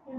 Do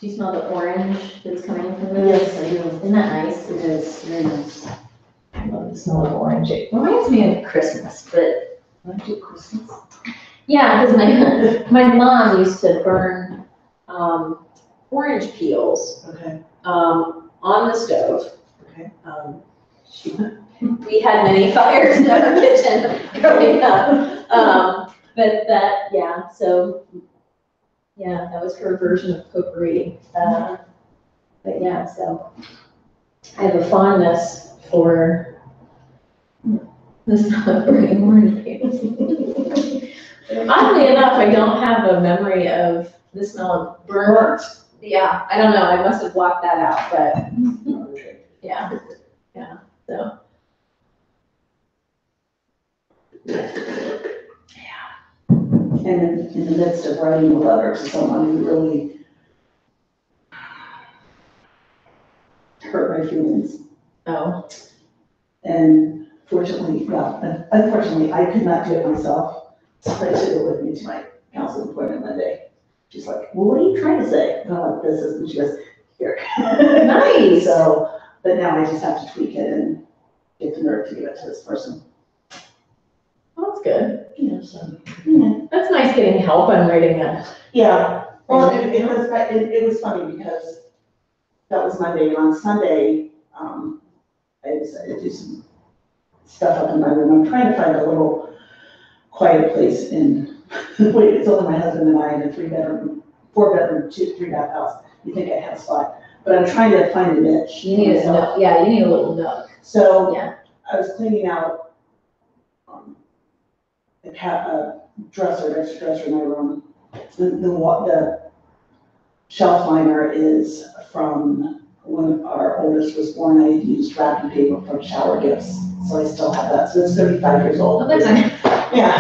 you smell the orange that's coming from this? Yes, I do. Isn't that nice? It is, very nice. I love the smell of orange. It reminds me of Christmas, but I do Christmas. yeah, because my mom used to burn orange peels Okay, on the stove. okay. We had many fires in our kitchen growing up. But that, yeah, so, yeah, that was her version of potpourri. But yeah, so I have a fondness for the smell of burning orange peels. Oddly enough, I don't have a memory of the smell of burnt. Yeah, I don't know, I must have blocked that out, but yeah, so. And in the midst of writing a letter to someone who really hurt my feelings. Oh, And fortunately, well, unfortunately, I could not do it myself. So I took it with me to my counseling appointment one day. She's like, well, what are you trying to say? And I'm like, this is, and she goes, here. nice. So, but now I just have to tweak it and get the nerve to give it to this person. Well, that's good. Yeah, so, yeah. That's nice getting help on writing a. Yeah, well, it was funny because that was Monday, and on Sunday, I decided to do some stuff up in my room. I'm trying to find a little quiet place in, wait, it's only my husband and I in a 4-bedroom, 3-bath house. You think I have a spot, but I'm trying to find a niche. You need a nook, yeah, you need a little nook. So Yeah. I was cleaning out a dresser, extra dresser in my room. The shelf liner is from when our oldest was born. I used wrapping paper from shower gifts, so I still have that. So it's 35 years old. Oh, that's nice. Yeah,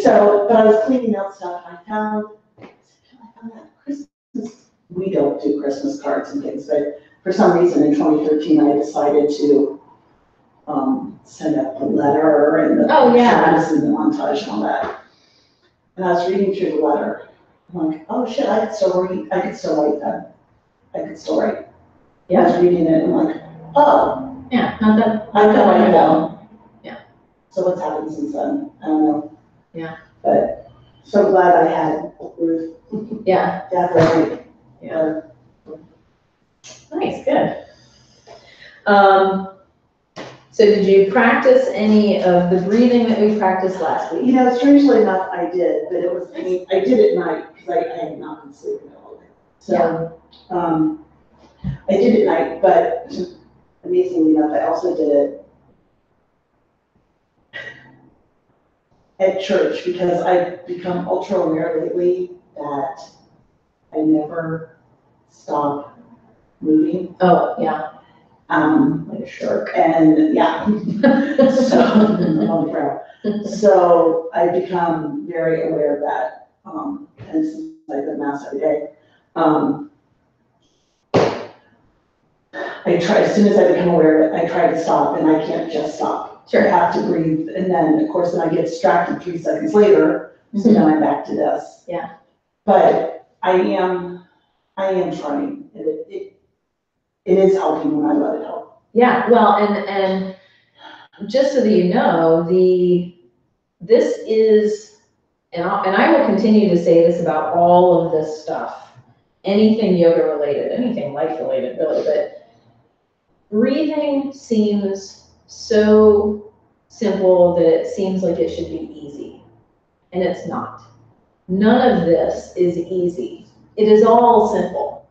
so, but I was cleaning out stuff, and I found that Christmas, we don't do Christmas cards and things, but for some reason in 2013, I decided to send out the letter and the pictures and the montage and all that. And I was reading through the letter. I'm like, oh shit, I could still read, I could still write that. I could still write. Yeah. I was reading it and I'm like, oh. Yeah, not that. I can write it down. Yeah. So what's happened since then? I don't know. Yeah. But so glad I had Ruth. Yeah. Definitely. Yeah. Nice, good. So did you practice any of the breathing that we practiced last week? You know, strangely enough, I did, but it was, I mean, I did it at night because I had not been sleeping all day. So, I did it at night, but amazingly enough, I also did it at church because I've become ultra aware lately that I never stop moving. Oh, yeah. Like a shark. And yeah, so I'm on the ground. So I've become very aware of that. And since I go to mass every day, I try, as soon as I become aware of it, I try to stop, and I can't just stop. Sure. I have to breathe, and then, of course, then I get distracted 3 seconds later, so then I'm back to this. Yeah. But I am trying, and it is helping when I let it help. Yeah, well, and just so that you know, this is, and I will continue to say this about all of this stuff, anything yoga related, anything life related really, but breathing seems so simple that it seems like it should be easy, and it's not. None of this is easy. It is all simple.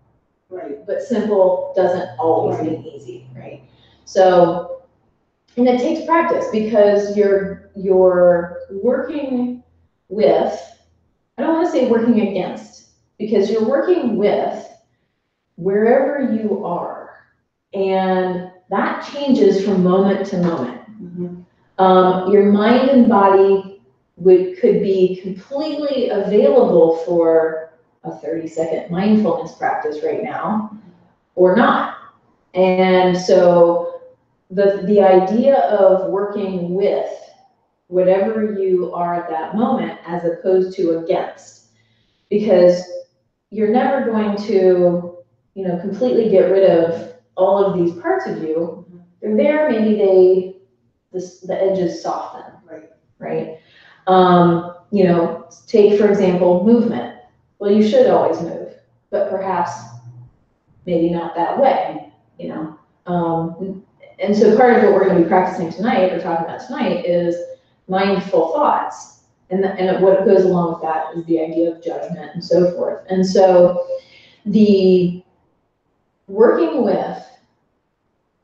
Right. But simple doesn't always mean easy, right? So, and it takes practice because you're working with, I don't want to say working against, because you're working with wherever you are, and that changes from moment to moment. Your mind and body could be completely available for a 30-second mindfulness practice right now, or not. And so the idea of working with whatever you are at that moment as opposed to against, because you're never going to, completely get rid of all of these parts of you. They're there, maybe the edges soften, right? Take, for example, movement. Well, you should always move, but perhaps maybe not that way, and so part of what we're going to be practicing tonight, or talking about tonight, is mindful thoughts. And what goes along with that is the idea of judgment and so forth. And so the working with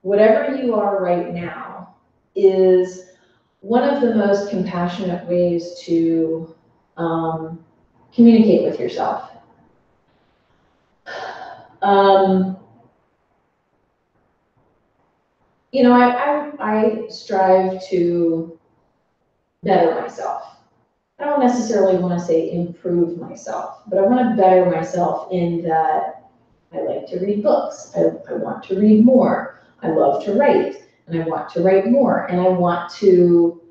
whatever you are right now is one of the most compassionate ways to communicate with yourself. I strive to better myself. I don't necessarily want to say improve myself, but I want to better myself in that I like to read books. I want to read more. I love to write, and I want to write more. And I want to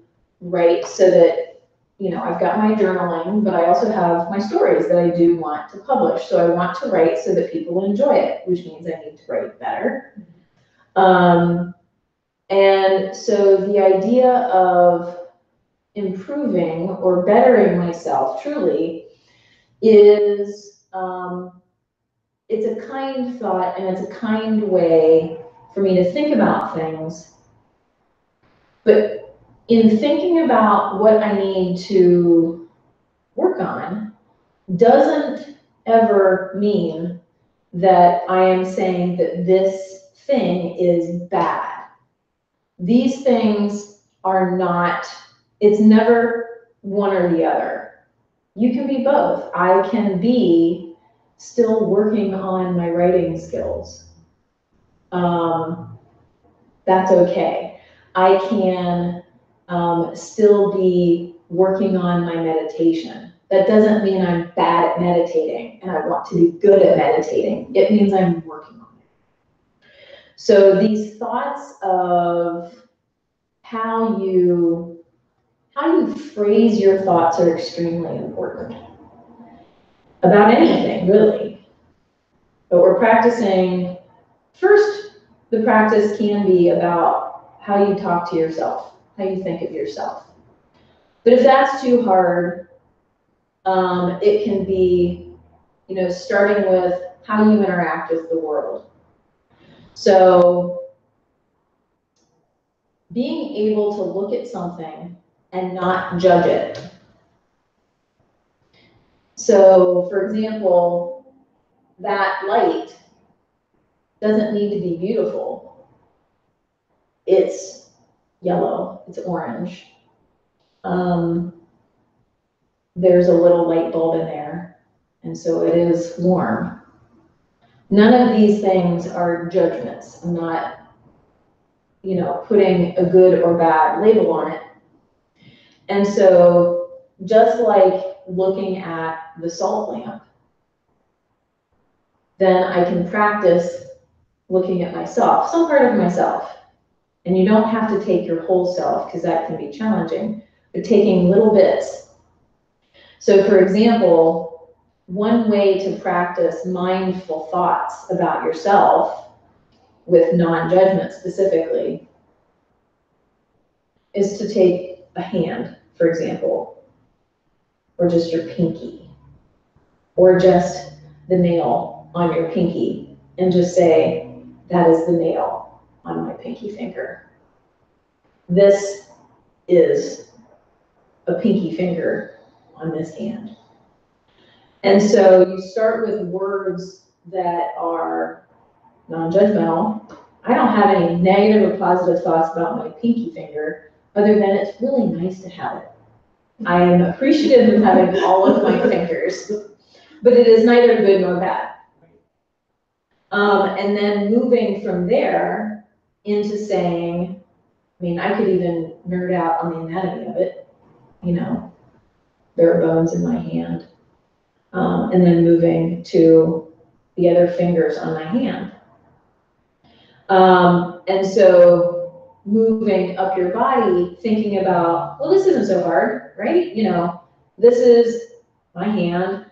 write so that, I've got my journaling, but I also have my stories that I do want to publish. So I want to write so that people enjoy it, which means I need to write better. And so the idea of improving or bettering myself truly is, it's a kind thought, and it's a kind way for me to think about things. But in thinking about what I need to work on doesn't ever mean that I am saying that this thing is bad. These things are not, it's never one or the other. You can be both. I can be still working on my writing skills. That's okay. I can still be working on my meditation. That doesn't mean I'm bad at meditating and I want to be good at meditating. It means I'm working on it. So these thoughts of how you phrase your thoughts are extremely important. About anything, really. But we're practicing, first, the practice can be about how you talk to yourself, how you think of yourself. But if that's too hard, it can be, starting with how you interact with the world. So being able to look at something and not judge it. So, for example, that light doesn't need to be beautiful. It's yellow, it's orange. There's a little light bulb in there, and so it is warm. None of these things are judgments. I'm not, putting a good or bad label on it. And so just like looking at the salt lamp, then I can practice looking at myself, some part of myself. And you don't have to take your whole self because that can be challenging, but taking little bits. So for example, one way to practice mindful thoughts about yourself with non-judgment specifically is to take a hand, for example, or just your pinky, or just the nail on your pinky, and just say, that is the nail on my pinky finger. This is a pinky finger on this hand. And so you start with words that are non-judgmental. I don't have any negative or positive thoughts about my pinky finger, other than it's really nice to have it. I am appreciative of having all of my fingers, but it is neither good nor bad. And then moving from there into saying, I mean, I could even nerd out on the anatomy of it. You know, there are bones in my hand. And then moving to the other fingers on my hand. And so moving up your body, thinking about, well, this isn't so hard, right? You know, this is my hand.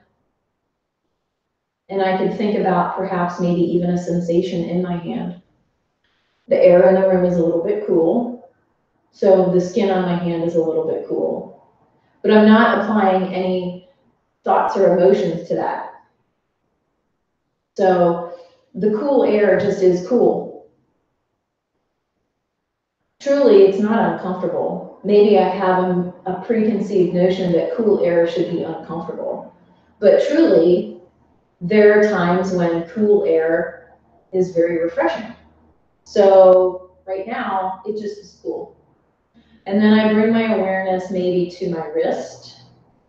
And I could think about perhaps maybe even a sensation in my hand. The air in the room is a little bit cool. So the skin on my hand is a little bit cool. But I'm not applying any thoughts or emotions to that. So the cool air just is cool. Truly, it's not uncomfortable. Maybe I have a preconceived notion that cool air should be uncomfortable. But truly, there are times when cool air is very refreshing. So right now, it just is cool. And then I bring my awareness maybe to my wrist,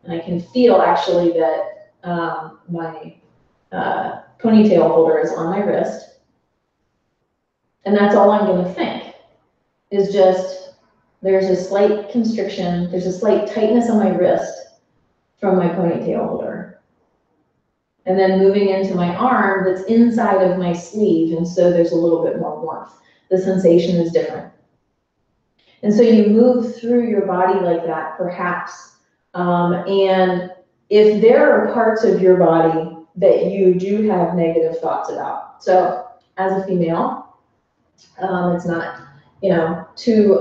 and I can feel actually that my ponytail holder is on my wrist. And that's all I'm going to think, is just there's a slight constriction, there's a slight tightness on my wrist from my ponytail holder. And then moving into my arm that's inside of my sleeve, and so there's a little bit more warmth. The sensation is different. And so you move through your body like that, perhaps. And if there are parts of your body that you do have negative thoughts about, so as a female, it's not, you know, too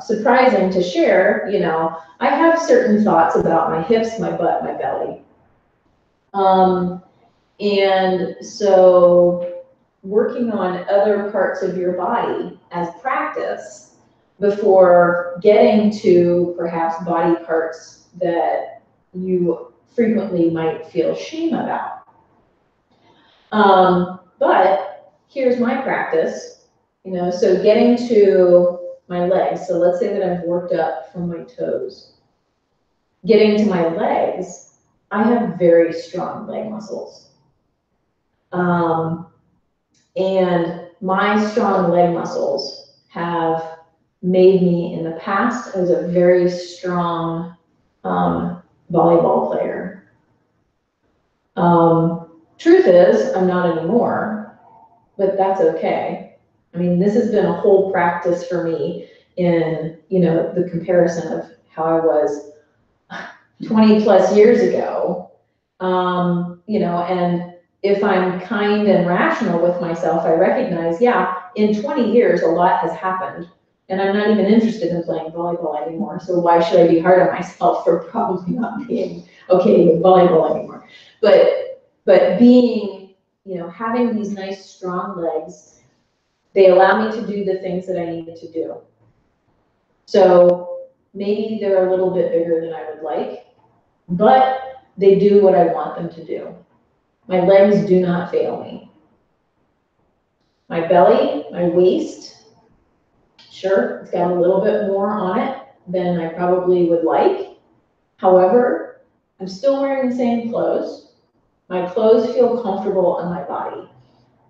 surprising to share, you know, I have certain thoughts about my hips, my butt, my belly. And so working on other parts of your body as practice before getting to perhaps body parts that you frequently might feel shame about. But here's my practice, you know, so getting to my legs. So let's say that I've worked up from my toes. Getting to my legs, I have very strong leg muscles. And my strong leg muscles have made me in the past as a very strong volleyball player. Truth is, I'm not anymore, but that's okay. I mean, this has been a whole practice for me in, you know, the comparison of how I was 20 plus years ago, you know, and if I'm kind and rational with myself, I recognize, yeah, in 20 years, a lot has happened. And I'm not even interested in playing volleyball anymore. So why should I be hard on myself for probably not being okay with volleyball anymore? But being, you know, having these nice strong legs, they allow me to do the things that I need to do. So maybe they're a little bit bigger than I would like, but they do what I want them to do. My legs do not fail me. My belly, my waist, sure, it's got a little bit more on it than I probably would like. However, I'm still wearing the same clothes. My clothes feel comfortable on my body.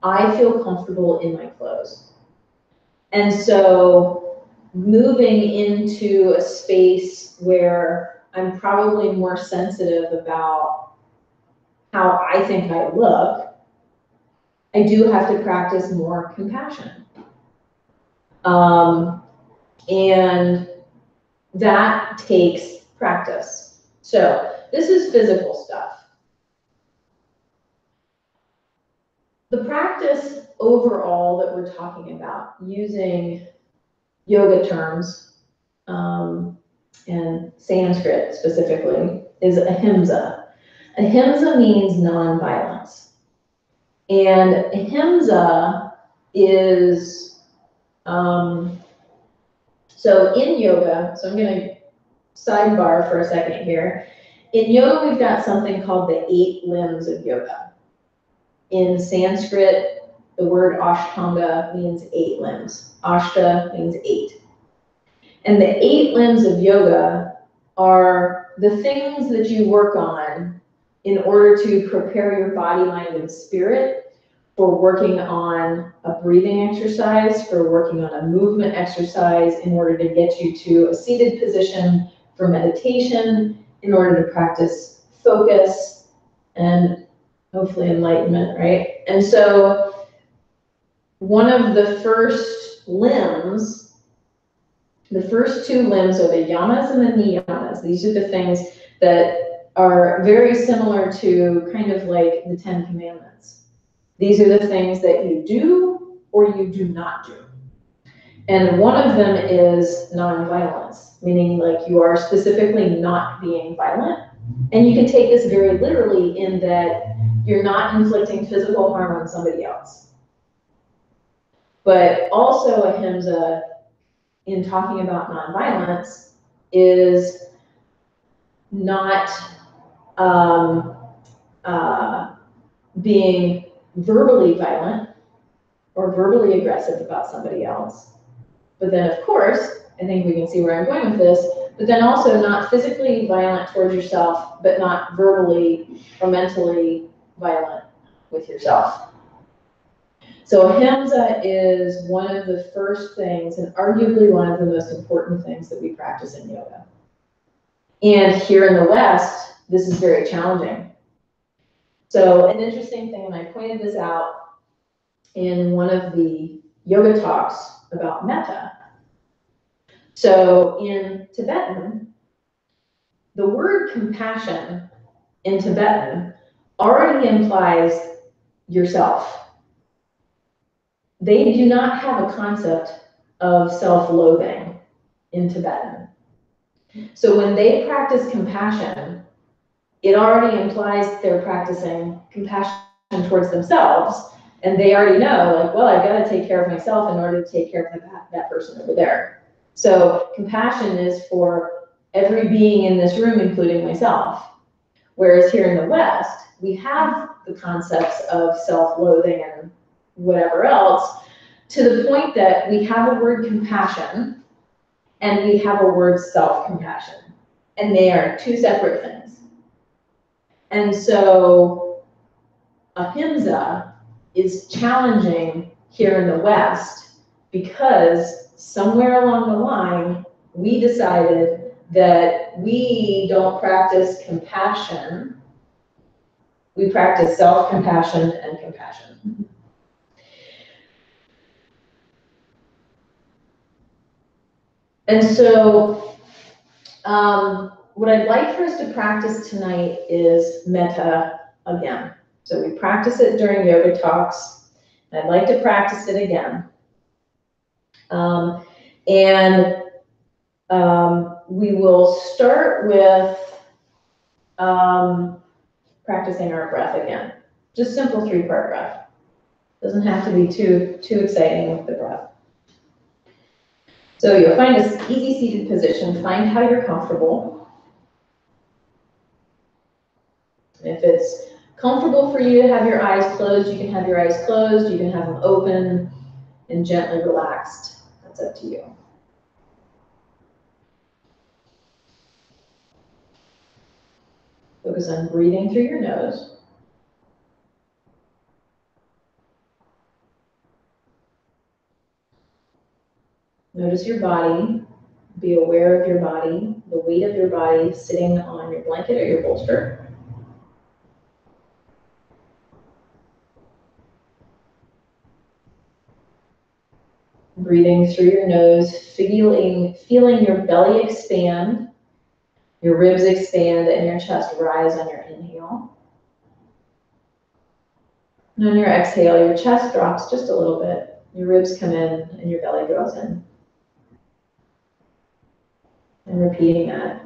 I feel comfortable in my clothes. And so moving into a space where I'm probably more sensitive about how I think I look, I do have to practice more compassion. And that takes practice. So this is physical stuff. The practice overall that we're talking about, using yoga terms and Sanskrit specifically, is ahimsa. Ahimsa means non-violence. And ahimsa is, so in yoga, so I'm going to sidebar for a second here. In yoga, we've got something called the 8 limbs of yoga. In Sanskrit, the word ashtanga means 8 limbs. Ashta means 8. And the 8 limbs of yoga are the things that you work on in order to prepare your body, mind, and spirit for working on a breathing exercise, for working on a movement exercise, in order to get you to a seated position for meditation, in order to practice focus and hopefully enlightenment, right? And so one of the first limbs, the first 2 limbs are the yamas and the niyamas. These are the things that are very similar to kind of like the 10 Commandments. These are the things that you do or you do not do. And one of them is nonviolence, meaning like you are specifically not being violent. And you can take this very literally in that you're not inflicting physical harm on somebody else. But also ahimsa, in talking about nonviolence, is not being verbally violent or verbally aggressive about somebody else. But then, of course, I think we can see where I'm going with this, but then also not physically violent towards yourself, but not verbally or mentally violent with yourself. So ahimsa is one of the first things, and arguably one of the most important things that we practice in yoga. And here in the West, this is very challenging. So an interesting thing, and I pointed this out in one of the yoga talks about metta. So in Tibetan, the word compassion in Tibetan already implies yourself. They do not have a concept of self-loathing in Tibetan. So when they practice compassion, it already implies they're practicing compassion towards themselves, and they already know, like, well, I've got to take care of myself in order to take care of that person over there. So compassion is for every being in this room, including myself. Whereas here in the West, we have the concepts of self-loathing and whatever else, to the point that we have a word compassion and we have a word self-compassion. And they are 2 separate things. And so ahimsa is challenging here in the West because somewhere along the line, we decided that we don't practice compassion. We practice self-compassion and compassion. And so what I'd like for us to practice tonight is metta again. So we practice it during yoga talks. I'd like to practice it again. We will start with practicing our breath again. Just simple 3-part breath. Doesn't have to be too exciting with the breath. So you'll find an easy seated position. Find how you're comfortable. If it's comfortable for you to have your eyes closed, you can have your eyes closed. You can have them open and gently relaxed. That's up to you. Focus on breathing through your nose. Notice your body. Be aware of your body, the weight of your body sitting on your blanket or your bolster. Breathing through your nose, feeling your belly expand, your ribs expand, and your chest rise on your inhale. And on your exhale, your chest drops just a little bit. Your ribs come in and your belly draws in. And repeating that.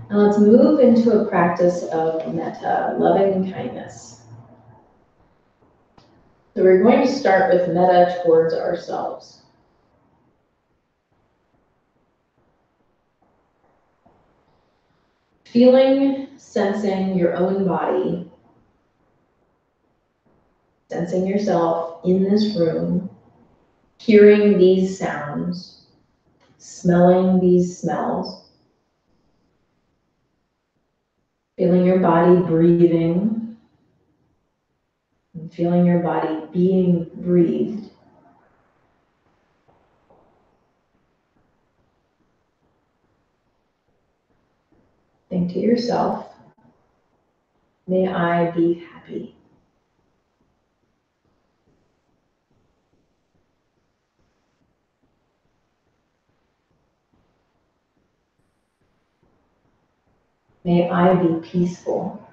Now let's move into a practice of metta, loving kindness. So we're going to start with metta towards ourselves. Feeling, sensing your own body, sensing yourself in this room, hearing these sounds, smelling these smells, feeling your body breathing, and feeling your body being breathed. Think to yourself, may I be happy. May I be peaceful.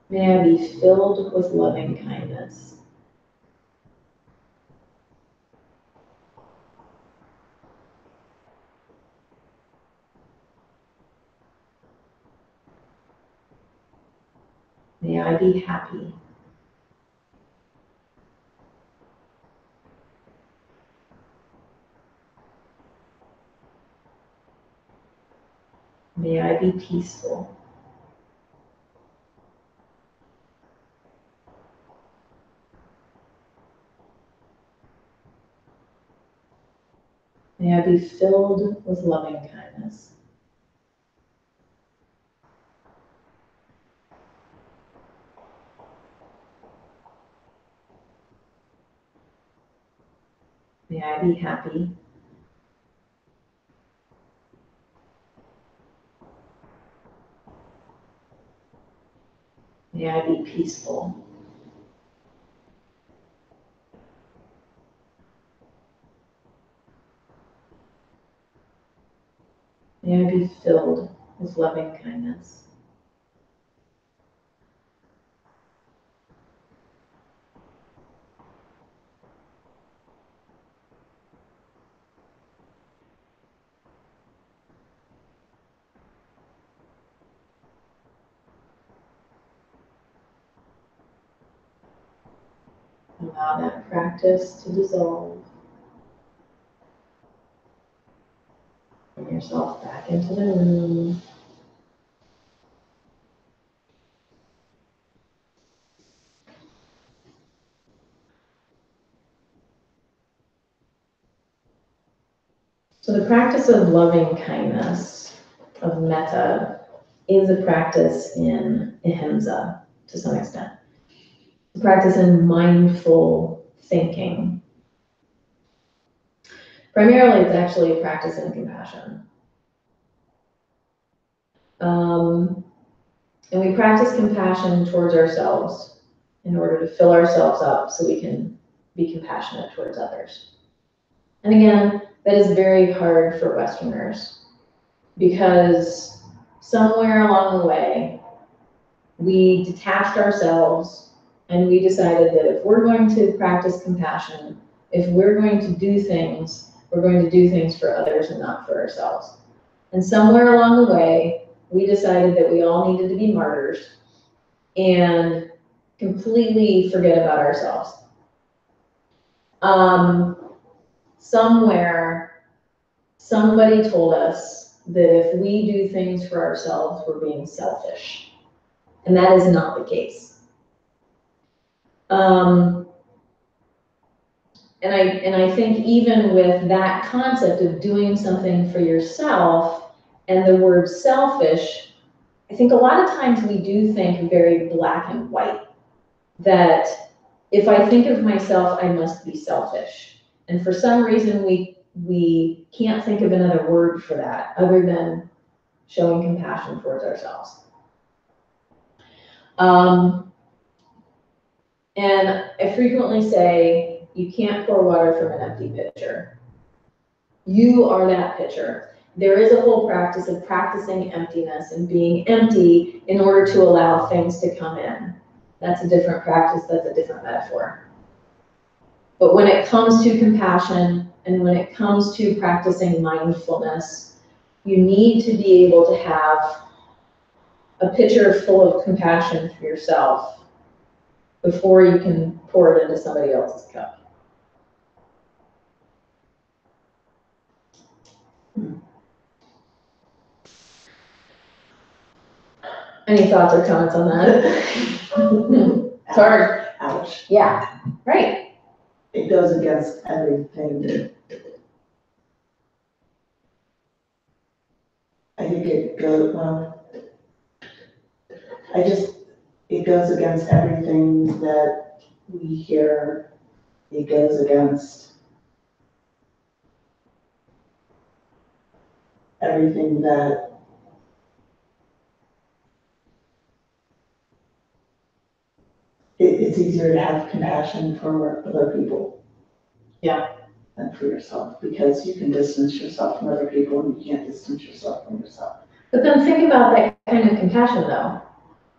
May I be filled with loving kindness. May I be happy. May I be peaceful. May I be filled with loving kindness. May I be happy. May I be peaceful. May I be filled with loving kindness. Allow that practice to dissolve. Bring yourself back into the room. So the practice of loving kindness, of metta, is a practice in ahimsa to some extent. It's a practice in mindful thinking. Primarily, it's actually a practice in compassion. And we practice compassion towards ourselves in order to fill ourselves up so we can be compassionate towards others. And again, that is very hard for Westerners because somewhere along the way, we detached ourselves and we decided that if we're going to practice compassion, if we're going to do things, we're going to do things for others and not for ourselves. And somewhere along the way, we decided that we all needed to be martyrs and completely forget about ourselves. Somewhere, somebody told us that if we do things for ourselves, we're being selfish. And that is not the case. And I think even with that concept of doing something for yourself and the word selfish, I think a lot of times we do think very black and white, that if I think of myself, I must be selfish. And for some reason, we can't think of another word for that other than showing compassion towards ourselves. And I frequently say, you can't pour water from an empty pitcher. You are that pitcher. There is a whole practice of practicing emptiness and being empty in order to allow things to come in. That's a different practice, that's a different metaphor. But when it comes to compassion and when it comes to practicing mindfulness, you need to be able to have a pitcher full of compassion for yourself before you can pour it into somebody else's cup. Any thoughts or comments on that? It's hard. Ouch. Yeah, right. It goes against everything. I think it goes, it goes against everything that we hear. It goes against everything that it's easier to have compassion for other people. Yeah. Than for yourself, because you can distance yourself from other people and you can't distance yourself from yourself. But then think about that kind of compassion though.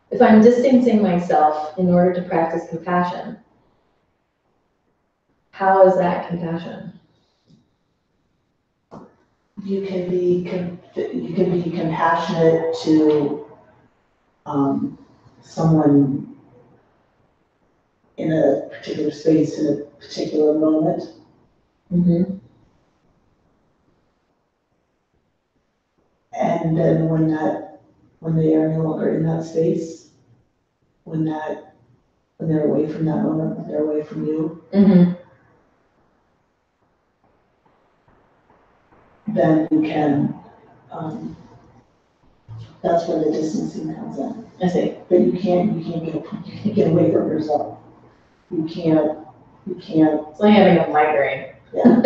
If I'm distancing myself in order to practice compassion, how is that compassion? You can be compassionate to someone in a particular space, in a particular moment. Mm-hmm. And then when they are no longer in that space, when they're away from that moment, when they're away from you, Mm-hmm. then you can, that's where the distancing comes in. I see. But you can't get away from yourself. You can't. It's like having a migraine. Yeah.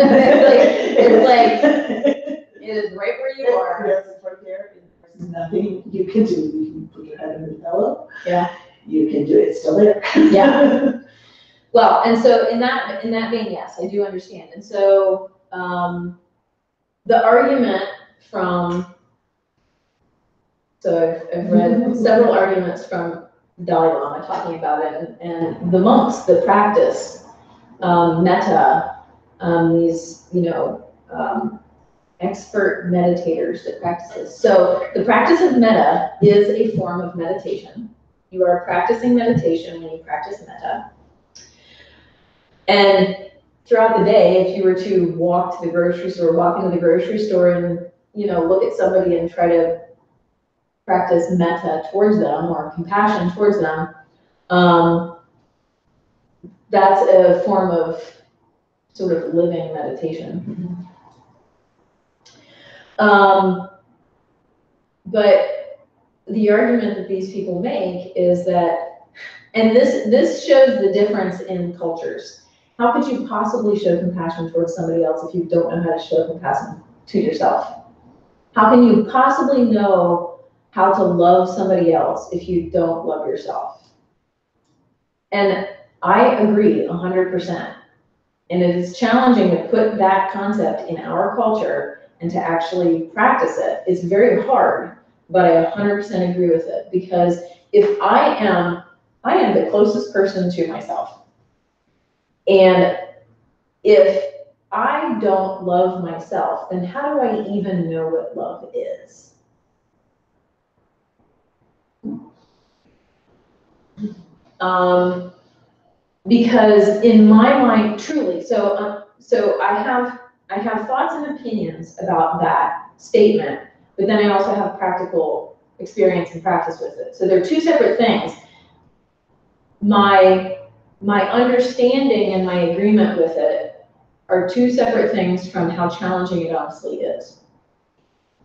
It is right where you are. Yes, it's right there. There's nothing you can do. You can put your head in the pillow. Yeah. You can do it. It's still there. Yeah. Well, and so in that vein, yes, I do understand. And so the argument from, so I've read several arguments from Dalai Lama talking about it, and the monks that practice metta, these, expert meditators that practice this. So the practice of metta is a form of meditation. You are practicing meditation when you practice metta. And throughout the day, if you were to walk to the grocery store, walk into the grocery store and, look at somebody and try to practice metta towards them or compassion towards them, that's a form of sort of living meditation. But the argument that these people make is that, and this shows the difference in cultures. How could you possibly show compassion towards somebody else if you don't know how to show compassion to yourself? How can you possibly know how to love somebody else if you don't love yourself? And I agree 100%. And it is challenging to put that concept in our culture and to actually practice it. It's very hard, but I 100% agree with it, because if I am the closest person to myself. And if I don't love myself, then how do I even know what love is? Because in my mind, truly, so I have thoughts and opinions about that statement, but then I also have practical experience and practice with it. So they're two separate things. My understanding and my agreement with it are two separate things from how challenging it honestly is.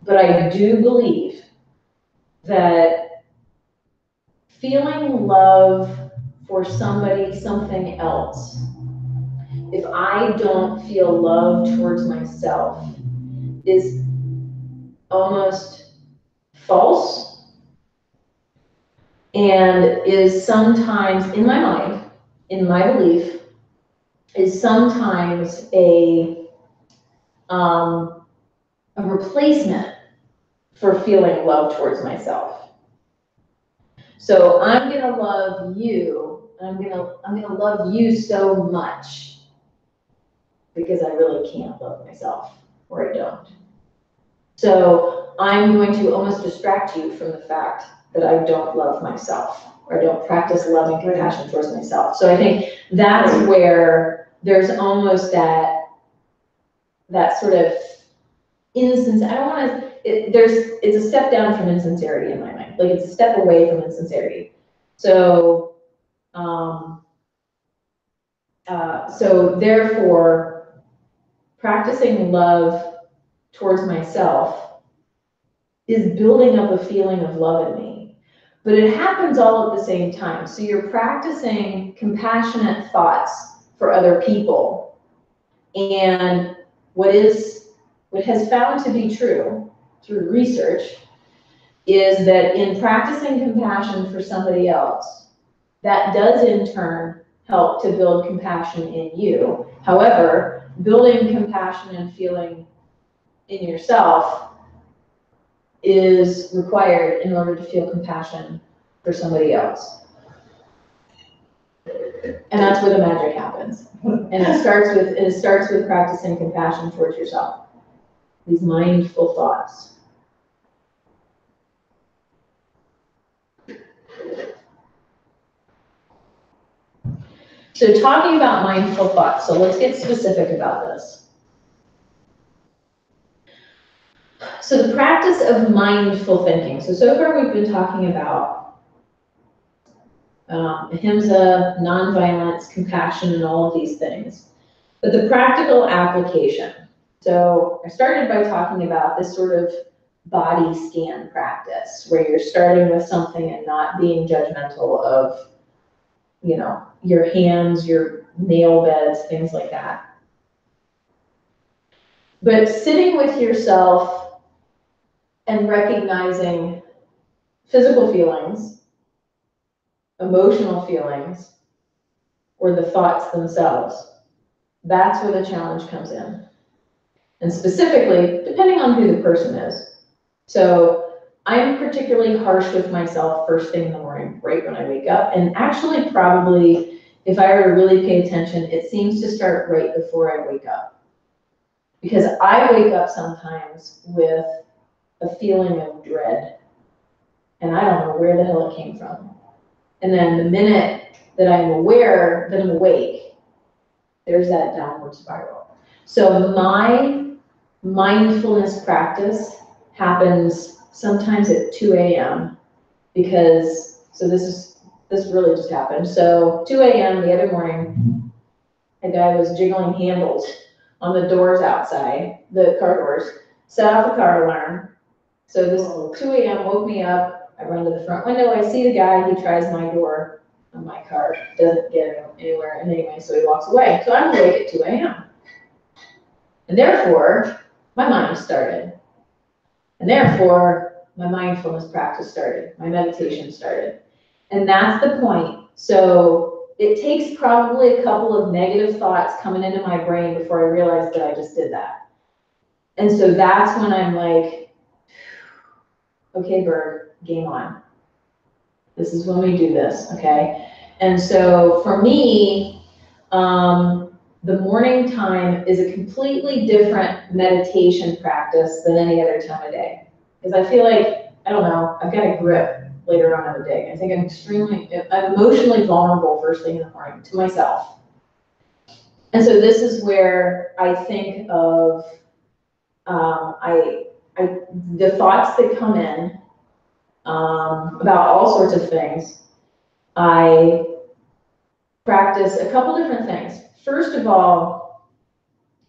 But I do believe that feeling love for somebody, something else, if I don't feel love towards myself, is almost false and is sometimes, in my mind, in my belief, is sometimes a replacement for feeling love towards myself. So I'm gonna love you, I'm gonna love you so much because I really can't love myself, or I don't. So I'm going to almost distract you from the fact that I don't love myself, or I don't practice love and compassion towards myself. So I think that's where there's almost that sort of instance, I don't want to, it's a step down from insincerity in my mind. Like, it's a step away from insincerity. So, so therefore, practicing love towards myself is building up a feeling of love in me. But it happens all at the same time. So you're practicing compassionate thoughts for other people. And what has found to be true through research is that in practicing compassion for somebody else, that does in turn help to build compassion in you. However, building compassion and feeling in yourself is required in order to feel compassion for somebody else. And that's where the magic happens. And it starts with practicing compassion towards yourself. These mindful thoughts. So talking about mindful thoughts, so let's get specific about this. So the practice of mindful thinking. So far we've been talking about ahimsa, nonviolence, compassion, and all of these things. But the practical application. So I started by talking about this sort of body scan practice, where you're starting with something and not being judgmental of, you know, your hands, your nail beds, things like that. But sitting with yourself and recognizing physical feelings, emotional feelings, or the thoughts themselves, that's where the challenge comes in. And specifically, depending on who the person is. So I'm particularly harsh with myself first thing in the morning, right when I wake up. And actually, probably, if I were to really pay attention, it seems to start right before I wake up. Because I wake up sometimes with a feeling of dread. And I don't know where the hell it came from. And then the minute that I'm aware that I'm awake, there's that downward spiral. So my mindfulness practice happens sometimes at 2 a.m. because, so this really just happened. So 2 a.m. the other morning, a guy was jiggling handles on the doors outside, the car doors, set off a car alarm. So this 2 a.m. woke me up. I run to the front window, I see the guy, he tries my door on my car, doesn't get anywhere, and anyway, so he walks away. So I'm awake at 2 a.m. And therefore, my mind started. And therefore, my mindfulness practice started, my meditation started. And that's the point. So it takes probably a couple of negative thoughts coming into my brain before I realize that I just did that. And so that's when I'm like, okay, Berg, game on. This is when we do this, okay? And so for me, the morning time is a completely different meditation practice than any other time of day. Because I feel like, I don't know, I've got a grip later on in the day. I think I'm emotionally vulnerable first thing in the morning to myself. And so this is where I think of, the thoughts that come in, about all sorts of things. I practice a couple different things. First of all,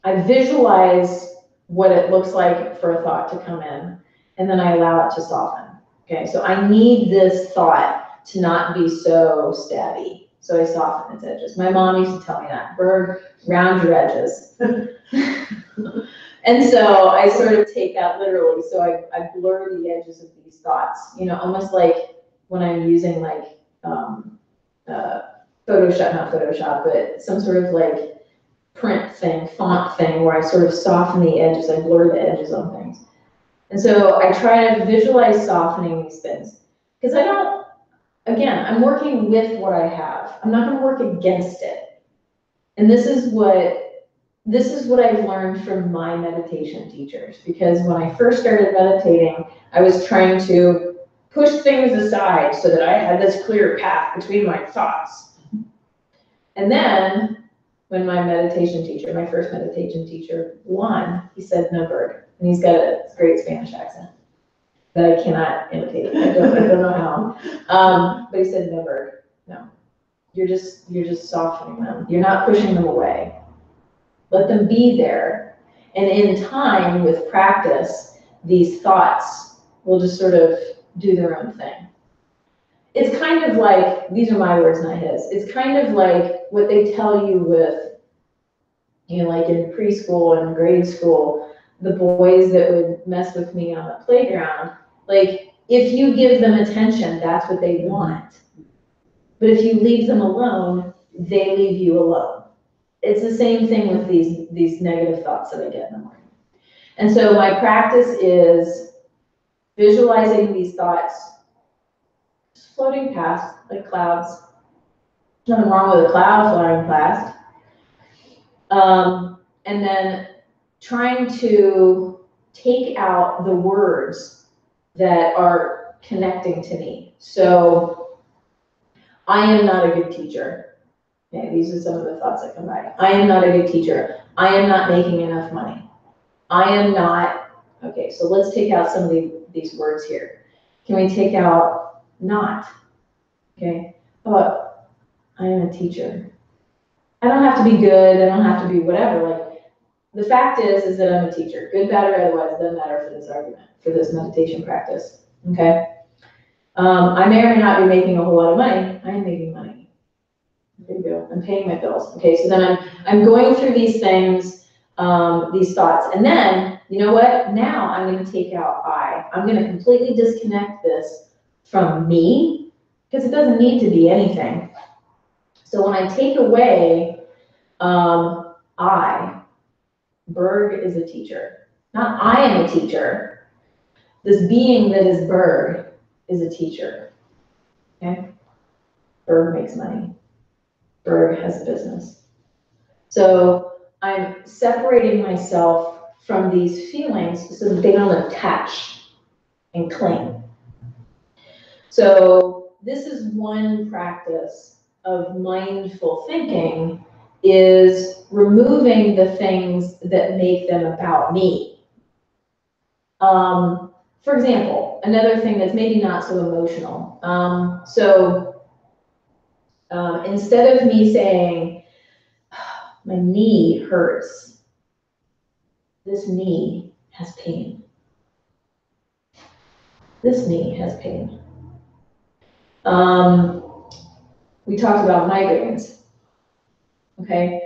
I visualize what it looks like for a thought to come in, and then I allow it to soften. Okay, so I need this thought to not be so stabby, so I soften its edges. My mom used to tell me that, Berg, round your edges. And so I sort of take that literally, so I blur the edges of these thoughts, you know, almost like when I'm using like Photoshop, not Photoshop, but some sort of like print thing, font thing, where I sort of soften the edges, I blur the edges on things. And so I try to visualize softening these things. Because I don't, again, I'm working with what I have. I'm not gonna work against it. And this is what I've learned from my meditation teachers. Because when I first started meditating, I was trying to push things aside so that I had this clear path between my thoughts. And then when my meditation teacher, my first meditation teacher, Juan, he said, no, Berg. And he's got a great Spanish accent that I cannot imitate. I don't know how. But he said, no, Berg, no. You're just softening them. You're not pushing them away. Let them be there. And in time, with practice, these thoughts will just sort of do their own thing. It's kind of like, these are my words, not his. It's kind of like what they tell you with, you know, like in preschool and grade school, the boys that would mess with me on the playground, like if you give them attention, that's what they want. But if you leave them alone, they leave you alone. It's the same thing with these negative thoughts that I get in the morning. And so my practice is visualizing these thoughts just floating past like clouds. There's nothing wrong with a cloud flying past. And then trying to take out the words that are connecting to me. So I am not a good teacher. Okay, these are some of the thoughts that come by. I am not a good teacher. I am not making enough money. I am not, okay, so let's take out some of these words here. Can we take out not? Okay, but I am a teacher. I don't have to be good, I don't have to be whatever. Like, the fact is that I'm a teacher. Good, bad, or otherwise, it doesn't matter for this argument, for this meditation practice, okay? I may or may not be making a whole lot of money. I am making money. There you go. I'm paying my bills. Okay, so then I'm going through these things, these thoughts, and then, you know what? Now I'm going to take out I. I'm going to completely disconnect this from me, because it doesn't need to be anything. So when I take away I, Berg is a teacher. Not I am a teacher. This being that is Berg is a teacher. Okay? Berg makes money. Berg has a business. So I'm separating myself from these feelings so that they don't attach and cling. So this is one practice of mindful thinking, is removing the things that make them about me. For example, another thing that's maybe not so emotional. Instead of me saying, my knee hurts, this knee has pain. This knee has pain. We talked about migraines. Okay,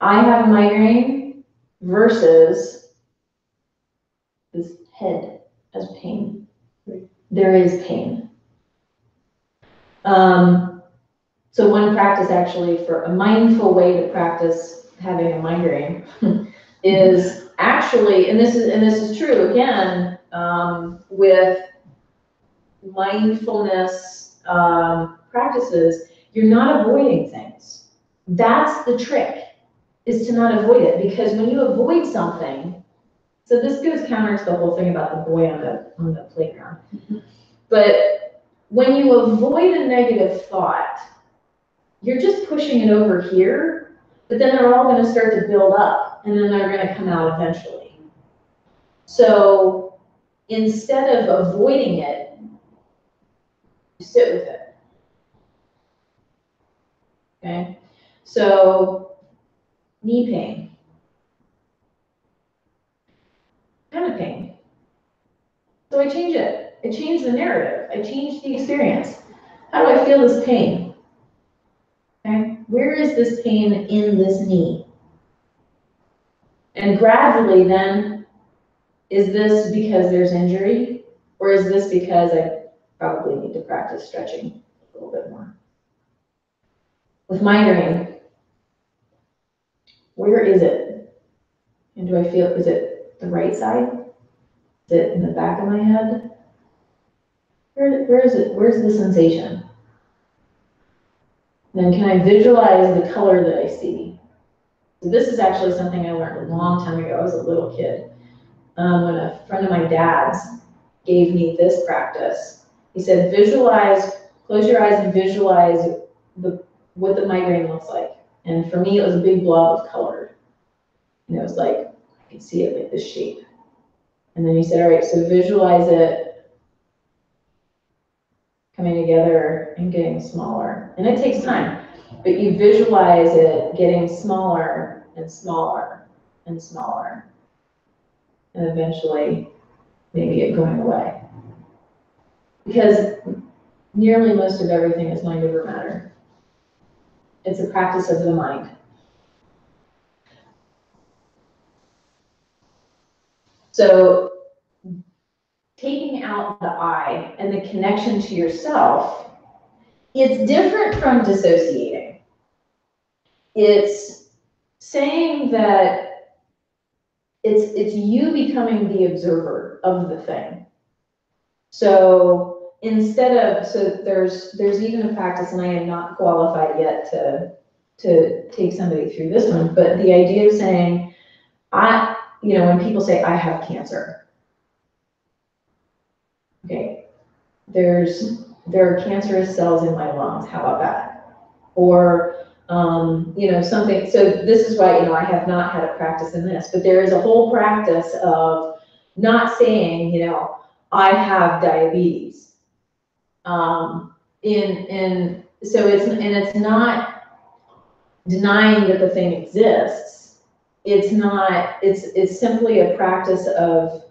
I have a migraine versus this head has pain. There is pain. So one practice actually for a mindful way to practice having a migraine is actually, and this is true again, with mindfulness practices, you're not avoiding things. That's the trick, is to not avoid it, because when you avoid something, so this goes counter to the whole thing about the boy on the playground. But when you avoid a negative thought, you're just pushing it over here, but then they're all going to start to build up, and then they're going to come out eventually. So instead of avoiding it, You sit with it. Okay? So, knee pain. Kind of pain. So I change it. I change the narrative. I change the experience. How do I feel this pain? Okay? Where is this pain in this knee? And gradually then, is this because there's injury? Or is this because I probably need to practice stretching a little bit more? With migraine, where is it? And do I feel, is it the right side? Is it in the back of my head? Where is it? Where's the sensation? Then can I visualize the color that I see? So this is actually something I learned a long time ago. I was a little kid. When a friend of my dad's gave me this practice, he said, visualize, close your eyes and visualize what the migraine looks like. And for me, it was a big blob of color. And it was like, I could see it like this shape. And then he said, all right, so visualize it coming together and getting smaller. And it takes time, but you visualize it getting smaller and smaller and smaller. And eventually, maybe it going away. Because nearly most of everything is mind over matter. It's a practice of the mind. So, taking out the I and the connection to yourself, it's different from dissociating. It's saying that it's you becoming the observer of the thing. So instead of, so there's even a practice, and I am not qualified yet to take somebody through this one, but the idea of saying, when people say, I have cancer. Okay, there are cancerous cells in my lungs, how about that? Or, something, so this is why, I have not had a practice in this, but there is a whole practice of not saying, I have diabetes. So it's not denying that the thing exists. It's simply a practice of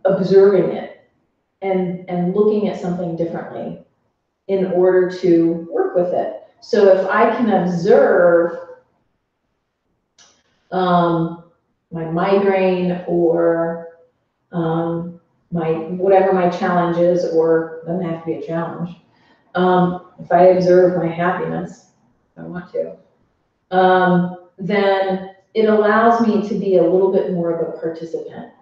observing it and looking at something differently in order to work with it. So if I can observe my migraine or whatever my challenge is, or it doesn't have to be a challenge. If I observe my happiness, if I want to, then it allows me to be a little bit more of a participant.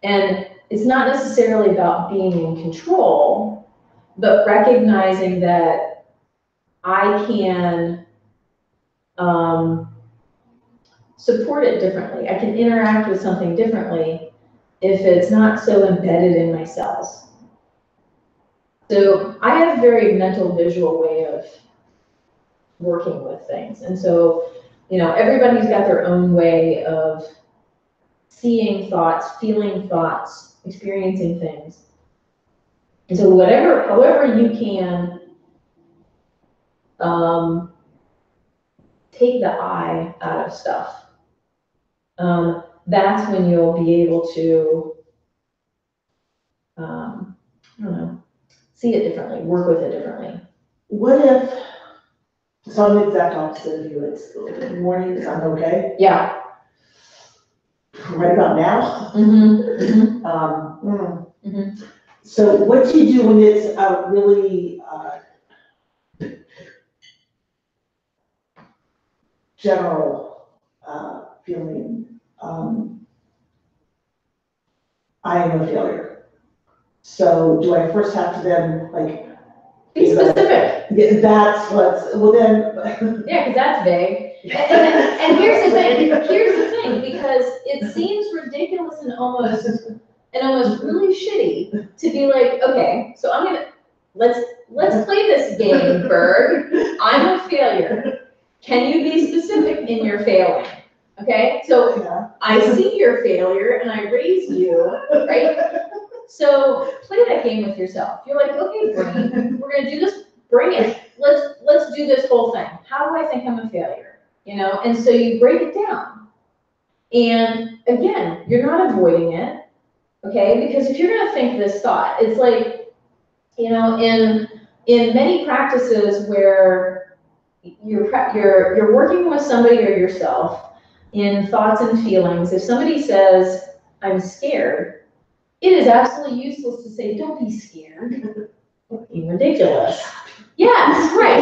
And it's not necessarily about being in control, but recognizing that I can support it differently. I can interact with something differently if it's not so embedded in my cells. So I have a very mental visual way of working with things. And so, everybody's got their own way of seeing thoughts, feeling thoughts, experiencing things. And so however you can take the I out of stuff, that's when you'll be able to, see it differently, work with it differently. What if, so I'm the exact opposite of you, it's mornings, I'm okay. Yeah. Right about now? Mm-hmm. So what do you do when it's a really general feeling, I am a failure? So do I first have to then Be specific. That's what's, well then. Yeah, because that's vague. And here's the thing, because it seems ridiculous and almost really shitty to be like, okay, so let's play this game, Berg. I'm a failure. Can you be specific in your failing? Okay, so Yeah. I see your failure and I raise you, right? So play that game with yourself. You're like, okay, brain, we're gonna do this, bring it. Let's do this whole thing. How do I think I'm a failure? You know, and so you break it down. And again, you're not avoiding it, okay? Because if you're gonna think this thought, it's like, you know, in many practices where you're working with somebody or yourself in thoughts and feelings, if somebody says, I'm scared, it is absolutely useless to say, don't be scared. Being ridiculous. Yes, right.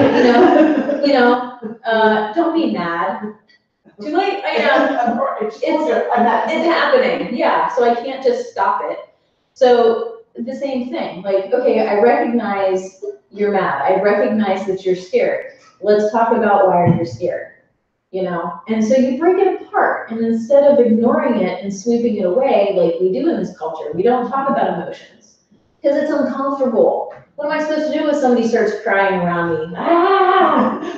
Don't be mad. Too late. It's happening. Yeah. So I can't just stop it. So the same thing. Like, okay, I recognize you're mad. I recognize that you're scared. Let's talk about why you're scared. You know, and so you break it apart, and instead of ignoring it and sweeping it away like we do in this culture, we don't talk about emotions because it's uncomfortable. What am I supposed to do if somebody starts crying around me? I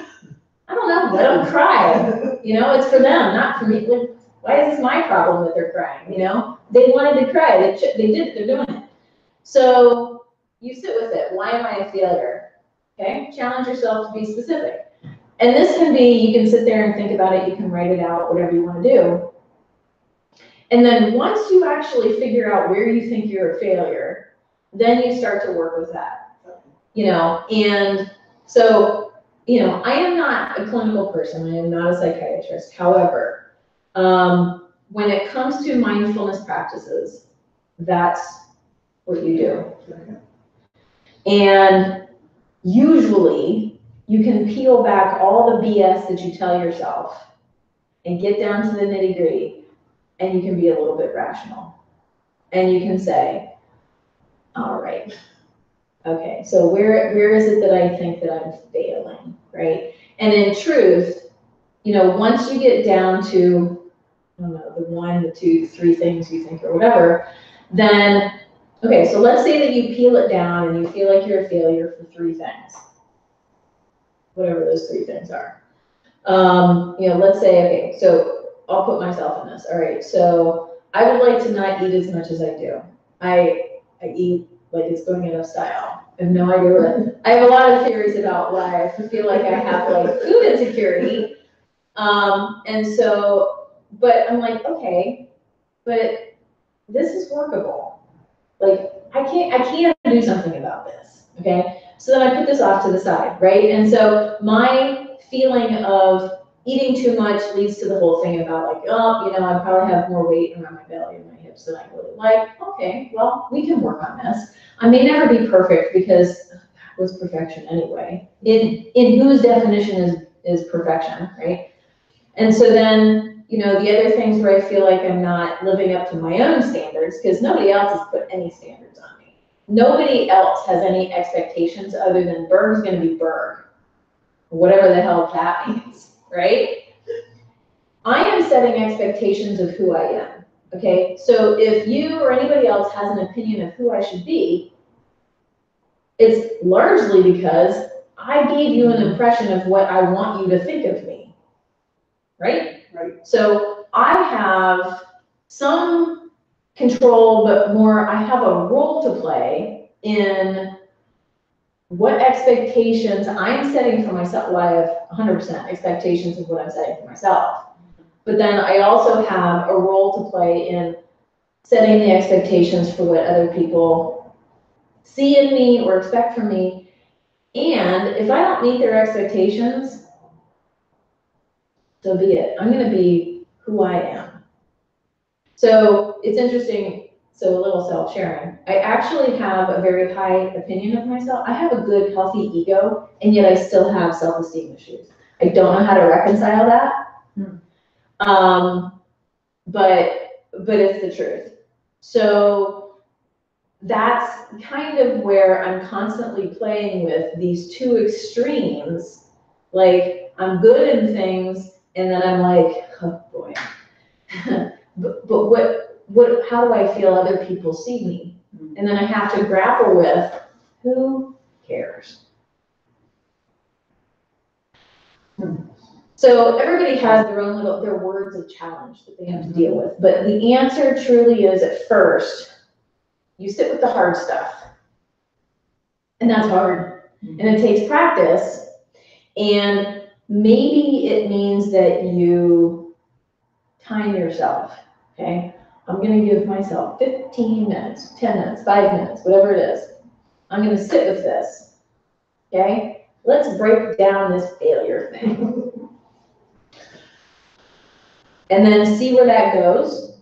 don't know, let them cry. You know, it's for them, not for me. Why is this my problem that they're crying? You know, they wanted to cry, they did it, they're doing it. So you sit with it. Why am I a failure? Okay, challenge yourself to be specific. And this can be, you can sit there and think about it, you can write it out, whatever you want to do. And then once you actually figure out where you think you're a failure, then you start to work with that. You know, and so, you know, I am not a clinical person, I am not a psychiatrist. However, when it comes to mindfulness practices, that's what you do. And usually, you can peel back all the BS that you tell yourself and get down to the nitty-gritty, and you can be a little bit rational. And you can say, all right, okay, so where is it that I think that I'm failing, right? And in truth, you know, once you get down to, I don't know, the 1, the 2, the 3 things you think or whatever, then, okay, so let's say that you peel it down and you feel like you're a failure for 3 things. Whatever those 3 things are. You know, let's say, okay, so I'll put myself in this. All right, so I would like to not eat as much as I do. I eat like it's going out of style. I have no idea what. I have a lot of theories about why I feel like I have like food insecurity. And so, but I'm like, okay, but this is workable. Like I can't do something about this. Okay. So then I put this off to the side, right? And so my feeling of eating too much leads to the whole thing about like, oh, you know, I probably have more weight around my belly and my hips than I really like. Okay, well, we can work on this. I may never be perfect because what's perfection anyway? In whose definition is perfection, right? And so then, you know, the other things where I feel like I'm not living up to my own standards, because nobody else has put any standards on me. Nobody else has any expectations other than Berg's going to be Berg, whatever the hell that means, right? I am setting expectations of who I am, okay? So if you or anybody else has an opinion of who I should be, it's largely because I gave you an impression of what I want you to think of me, right? Right. So I have some control, but more, I have a role to play in what expectations I'm setting for myself. Well, I have 100% expectations of what I'm setting for myself. But then I also have a role to play in setting the expectations for what other people see in me or expect from me. And if I don't meet their expectations, so be it. I'm going to be who I am. So it's interesting, so a little self-sharing. I actually have a very high opinion of myself. I have a good, healthy ego, and yet I still have self-esteem issues. I don't know how to reconcile that. But it's the truth. So that's kind of where I'm constantly playing with these 2 extremes. Like I'm good in things, and then I'm like, oh boy. but how do I feel other people see me? And then I have to grapple with, who cares? So everybody has their own their words of challenge that they have to deal with. But the answer truly is at first, you sit with the hard stuff. And that's hard. And it takes practice. And maybe it means that you time yourself, okay? I'm gonna give myself 15 minutes, 10 minutes, 5 minutes, whatever it is. I'm gonna sit with this, okay? Let's break down this failure thing. And then see where that goes.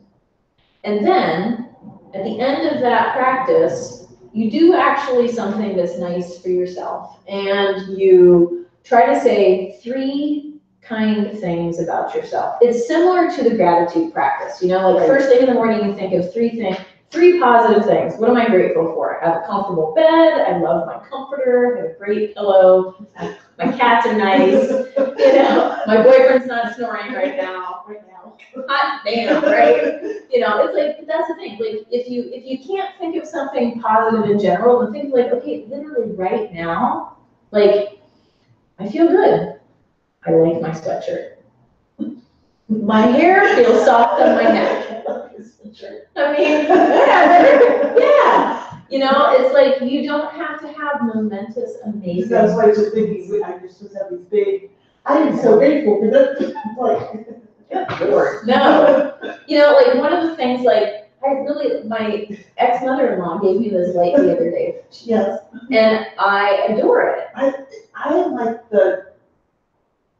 And then, at the end of that practice, you do actually something that's nice for yourself. And you try to say 3 kind things about yourself. It's similar to the gratitude practice. You know, like first thing in the morning, you think of 3 positive things. What am I grateful for? I have a comfortable bed. I love my comforter. I have a great pillow. My cats are nice. You know, my boyfriend's not snoring right now. Hot damn, right? You know, it's like, that's the thing. Like, if you can't think of something positive in general, then think like, okay, literally right now, like, I feel good. I like my sweatshirt. My hair feels soft on my neck. I mean, whatever. Yeah. You know, it's like you don't have to have momentous, amazing. That's why I was just thinking, I just have these big, I am so grateful for this. Like, Lord, no. You know, like one of the things, like, my ex-mother-in-law gave me this light the other day. Yes. And I adore it. I like the,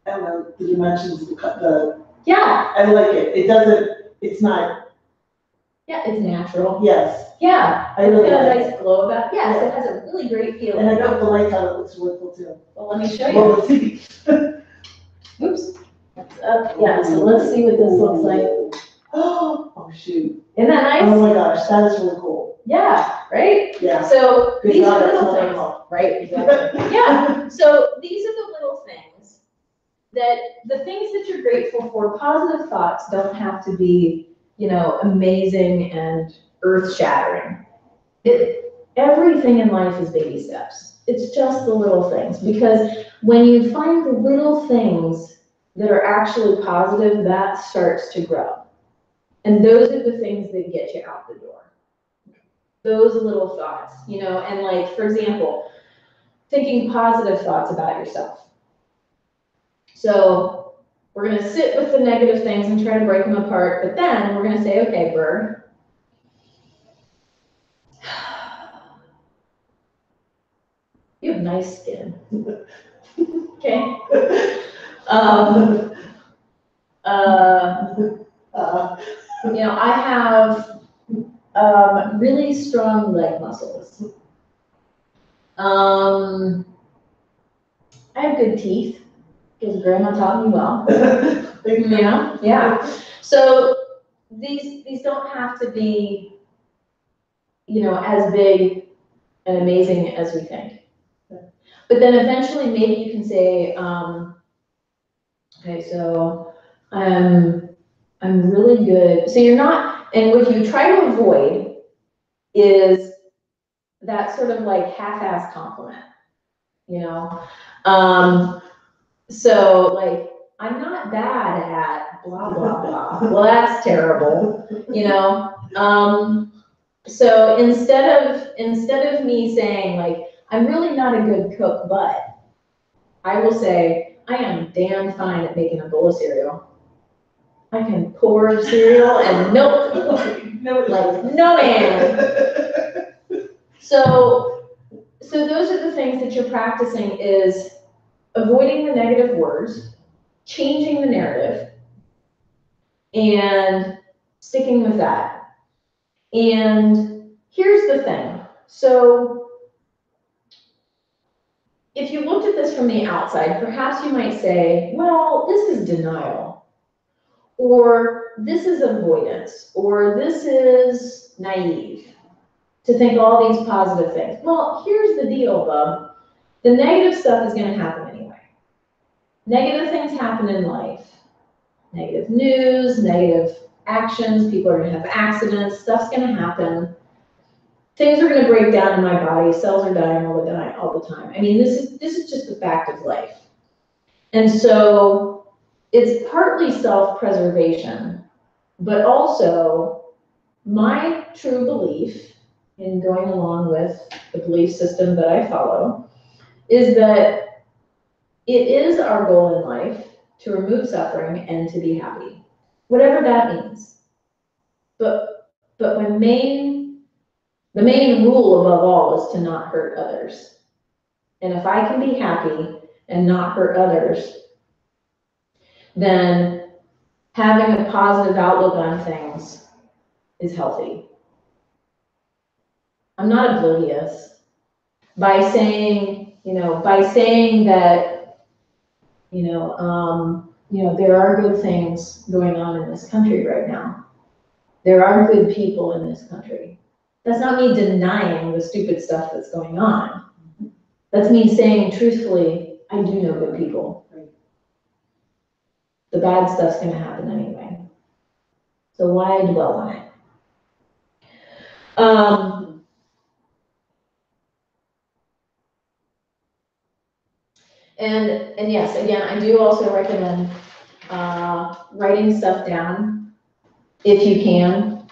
I don't know, the dimensions, Yeah. I like it. It doesn't, it's not. Yeah, it's natural. Yes. Yeah. I really It's got a like nice glow about it. Yes, it has a really great feeling. And I know the light on it looks wonderful too. Well, let me show you. Well, let's see. Oops. Yeah, so let's see what this looks like. Oh, shoot. Isn't that nice? Oh my gosh, that is really cool. Yeah, right? Yeah. So Good these job, are that's little what I things. call. Right, exactly. Yeah, so these are the little things that, the things that you're grateful for, positive thoughts don't have to be, you know, amazing and earth-shattering. Everything in life is baby steps. It's just the little things, because when you find the little things that are actually positive, that starts to grow. And those are the things that get you out the door. Those little thoughts, you know, and like, for example, thinking positive thoughts about yourself. So we're gonna sit with the negative things and try to break them apart, but then we're gonna say, okay, Bird, you have nice skin. Okay? You know, I have really strong leg muscles. I have good teeth, because grandma taught me well. You know? Yeah. So these don't have to be, you know, as big and amazing as we think. But then eventually maybe you can say, okay, so I'm really good. So you're not, and what you try to avoid is that sort of like half-ass compliment, you know? So like, I'm not bad at blah, blah, blah. Well, that's terrible, you know? So instead of me saying like, I'm really not a good cook, but I will say, I am damn fine at making a bowl of cereal. I can pour cereal and milk like no man. So those are the things that you're practicing, is avoiding the negative words, changing the narrative, and sticking with that. And here's the thing. So if you looked at this from the outside, perhaps you might say, well, this is denial, or this is avoidance, or this is naive to think all these positive things. Well, here's the deal, bub. The negative stuff is going to happen anyway. Negative things happen in life. Negative news, negative actions, people are going to have accidents, stuff's going to happen. Things are going to break down in my body, cells are dying all the time. I mean, this is just the fact of life. And so it's partly self-preservation, but also my true belief in going along with the belief system that I follow, is that it is our goal in life to remove suffering and to be happy, whatever that means. But the main rule above all is to not hurt others. And if I can be happy and not hurt others, then having a positive outlook on things is healthy. I'm not oblivious. By saying that, there are good things going on in this country right now. There are good people in this country. That's not me denying the stupid stuff that's going on. That's me saying truthfully, I do know good people. The bad stuff's gonna happen anyway. So why dwell on it? And yes, again, I do also recommend writing stuff down if you can,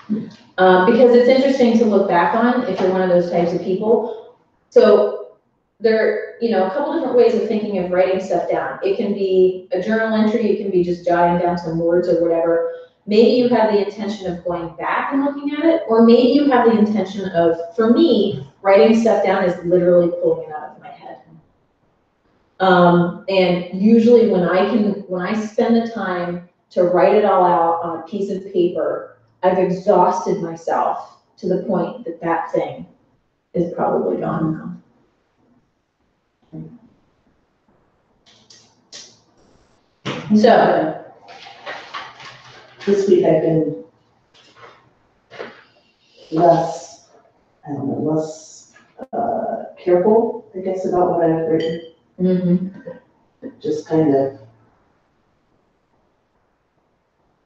because it's interesting to look back on if you're one of those types of people. So there are, a couple different ways of thinking of writing stuff down. It can be a journal entry, it can be just jotting down some words or whatever. Maybe you have the intention of going back and looking at it, or maybe you have the intention of, for me, writing stuff down is literally pulling it out of my head. And usually when I spend the time to write it all out on a piece of paper, I've exhausted myself to the point that that thing is probably gone now. So, this week I've been less careful, I guess, about what I've written. Just kind of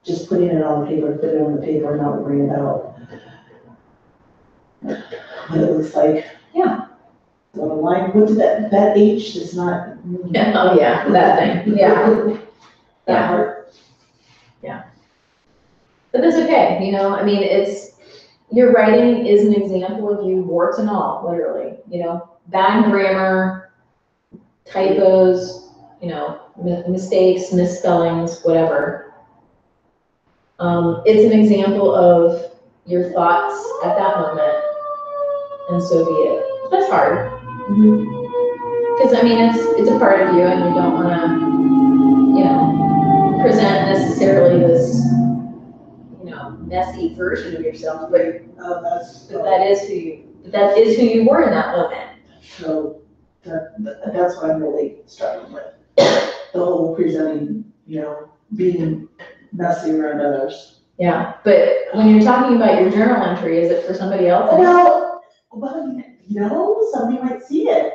just putting it on paper, put it on the paper, not worrying about what it looks like. Yeah. What did that H is not. Yeah, oh yeah, that thing, yeah. That part. Yeah. But that's okay, your writing is an example of you, warts and all, literally, bad grammar, typos, mistakes, misspellings, whatever. It's an example of your thoughts at that moment, and so be it. That's hard. Because, it's a part of you, and you don't want to, present necessarily this, messy version of yourself, but that is who you were in that moment. So that's what I'm really struggling with. The whole presenting, being messy around others. Yeah, but when you're talking about your journal entry, is it for somebody else? Well, somebody might see it.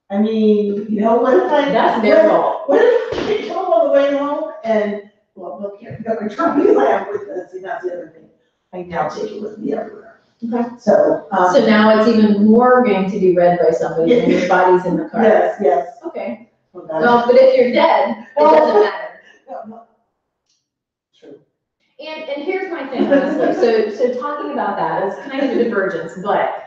What if That's their fault. What if I come on the way home and, look here, I've got my trolley lamp with this, and that's the other thing. I now take it with me everywhere. Okay. So now it's even more going to be read by somebody when your body's in the car. Yes. Okay. Well, but if you're dead, it doesn't matter. No. True. And here's my thing, honestly. So talking about that is kind of a divergence, but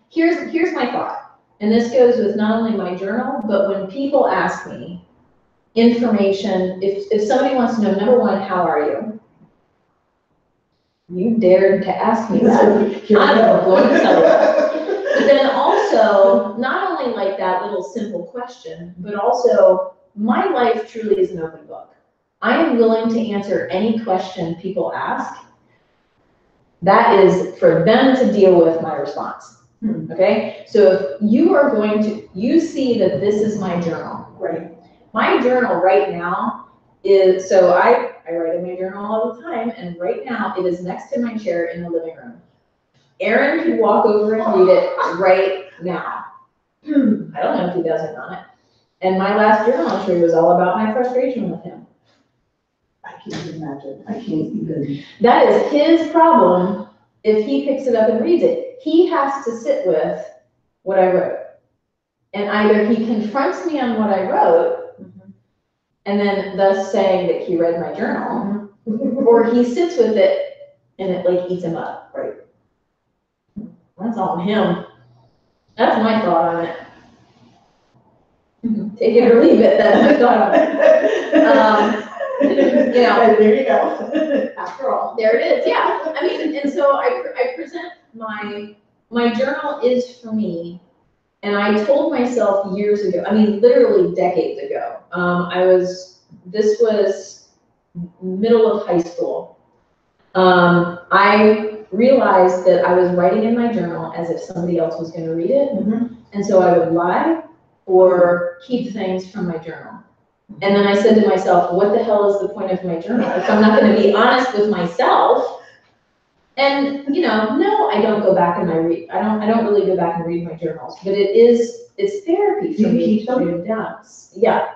here's my thought. And this goes with not only my journal, but when people ask me information, if somebody wants to know, number one, how are you? You dared to ask me that. I'm going to tell you. But then also, not only like that little simple question, but also my life truly is an open book. I am willing to answer any question people ask. That is for them to deal with my response. Okay? So if you see that this is my journal. Right. My journal right now is, so I write in my journal all the time, and right now it is next to my chair in the living room. Aaron could walk over and read it right now. I don't know if he does or not. And my last journal entry was all about my frustration with him. I can't imagine. I can't even. That is his problem if he picks it up and reads it. He has to sit with what I wrote. And either he confronts me on what I wrote, and then thus saying that he read my journal, or he sits with it and it like eats him up, right? That's all him. That's my thought on it. Take it or leave it, that's my thought on it. You know. And there you go. After all. There it is, yeah. I mean, and so I present my journal is for me. And I told myself years ago, I mean, literally decades ago, this was middle of high school. I realized that I was writing in my journal as if somebody else was going to read it. Mm-hmm. And so I would lie or keep things from my journal. And then I said to myself, what the hell is the point of my journal if I'm not going to be honest with myself? And, you know, no, I don't go back and I don't really go back and read my journals, but it's therapy for me to read them down. Yeah.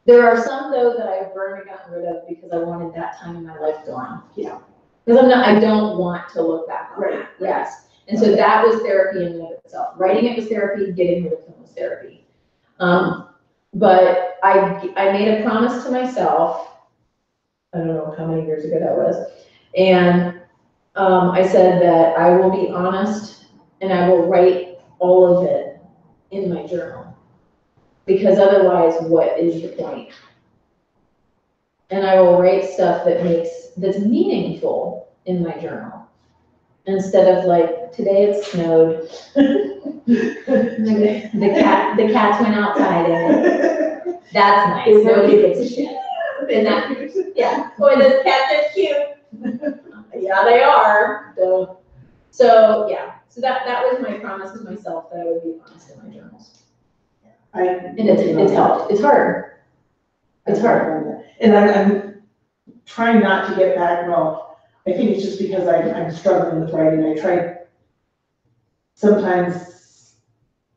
There are some though that I've burned and gotten rid of because I wanted that time in my life gone. Yeah. Because I don't want to look back on Right. that. Yes. And so that was therapy in and of itself. Writing it was therapy, getting rid of them was therapy. But I made a promise to myself, I don't know how many years ago that was, and I said that I will be honest and I will write all of it in my journal. Because otherwise, what is the point? And I will write stuff that's meaningful in my journal. Instead of like, today it snowed. the cats went outside and that's nice. Nobody gives a shit. And that, yeah. Boy, those cats are cute. Yeah, they are. So yeah. So that was my promise to myself that I would be honest in my journals. And it's helped. It's hard. It's hard. And I'm trying not to get back, well, I think it's just because I'm struggling with writing. I try, sometimes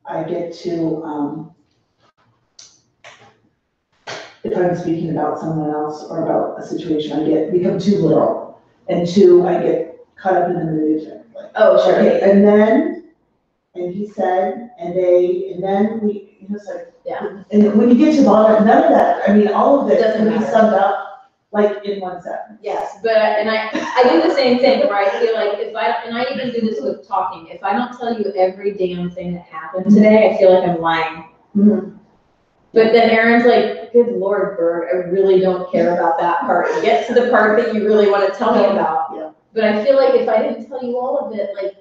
I get to, if I'm speaking about someone else or about a situation, become too literal. And I get caught up in the mood. Like, oh, sure. Okay, and he said, and then we, it's like, yeah. And when you get to the bottom, none of that, I mean, all of it Doesn't can be matter. summed up like in one sentence. Yes, but I do the same thing where I feel like and I even do this with talking, if I don't tell you every damn thing that happened today, I feel like I'm lying. Mm-hmm. But then Aaron's like, good Lord, Bert, I really don't care about that part. Get to the part that you really want to tell me about. Yeah. But I feel like if I didn't tell you all of it, like,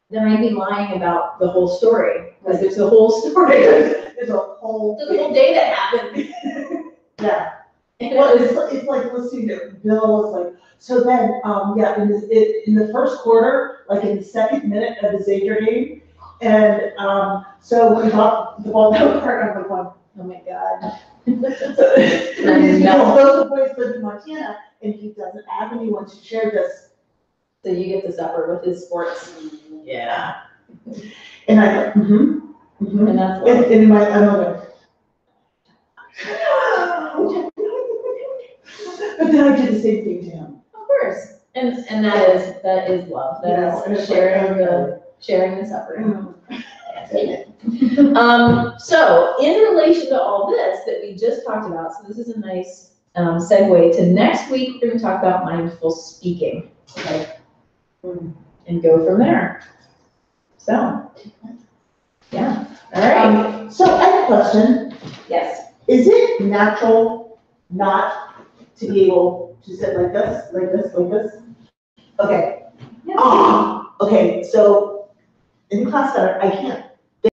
then I'd be lying about the whole story. Because there's a whole story. There's a whole day that happened. Yeah. And Well, it's like listening to Bill was like, so then, yeah, in the first quarter, like in the second minute of the Xavier game, and so we got the ball down part, and I'm like, oh my God. so, you know, both the boys live in Montana, and he doesn't have anyone to share this. So you get to suffer with his sports. Yeah. And I go, And that's and in my, I'm like, but then I did the same thing to him. Of course. And that is love. That is sharing the suffering. So in relation to all this that we just talked about, so this is a nice segue to next week, we're going to talk about mindful speaking. Okay. And go from there. So, yeah. All right. So I have a question. Yes. Is it natural not to be able to sit like this, like this, like this? Okay. Yeah. Okay, so in class center, I can't.